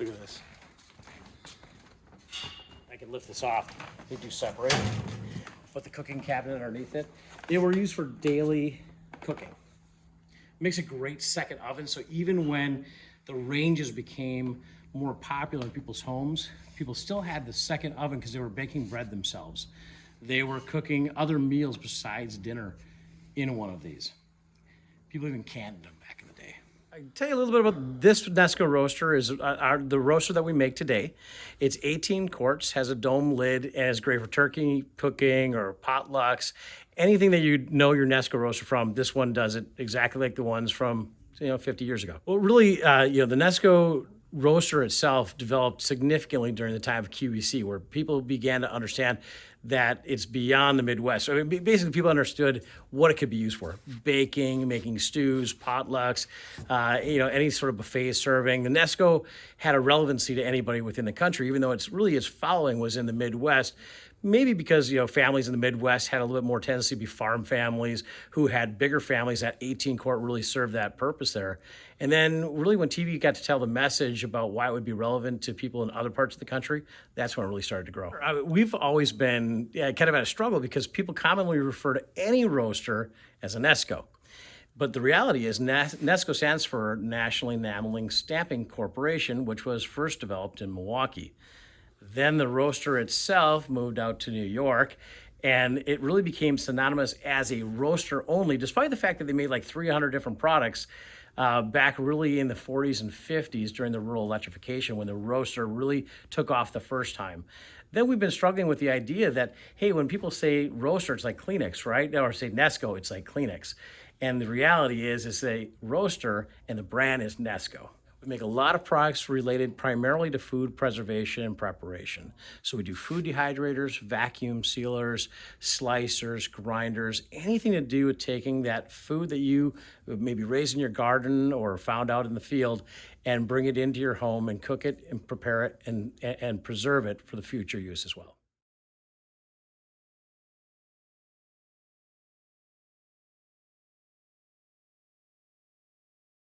Look at this. I can lift this off. They do separate. Put the cooking cabinet underneath it. They were used for daily cooking. Makes a great second oven, so even when the ranges became more popular in people's homes, people still had the second oven because they were baking bread themselves. They were cooking other meals besides dinner in one of these. People even canned them back in the day. I can tell you a little bit about this NESCO roaster. Is the roaster that we make today. It's 18 quarts, has a dome lid, and is great for turkey cooking or potlucks. Anything that you know your NESCO roaster from, this one does it exactly like the ones from 50 years ago. Well, really, the NESCO roaster itself developed significantly during the time of QVC, where people began to understand that it's beyond the Midwest. So basically, people understood what it could be used for: baking, making stews, potlucks, any sort of buffet serving. The NESCO had a relevancy to anybody within the country, even though its following was in the Midwest. Maybe because families in the Midwest had a little bit more tendency to be farm families who had bigger families. That 18 quart really served that purpose there. And then really when TV got to tell the message about why it would be relevant to people in other parts of the country, that's when it really started to grow. We've always been kind of at a struggle because people commonly refer to any roaster as a NESCO. But the reality is NESCO stands for National Enameling Stamping Corporation, which was first developed in Milwaukee. Then the roaster itself moved out to New York, and it really became synonymous as a roaster only, despite the fact that they made like 300 different products back really in the 40s and 50s during the rural electrification, when the roaster really took off the first time. Then we've been struggling with the idea that, hey, when people say roaster, it's like Kleenex, right? Or say NESCO, it's like Kleenex. And the reality is it's a roaster, and the brand is NESCO. We make a lot of products related primarily to food preservation and preparation. So we do food dehydrators, vacuum sealers, slicers, grinders, anything to do with taking that food that you maybe raised in your garden or found out in the field and bring it into your home and cook it and prepare it and preserve it for the future use as well.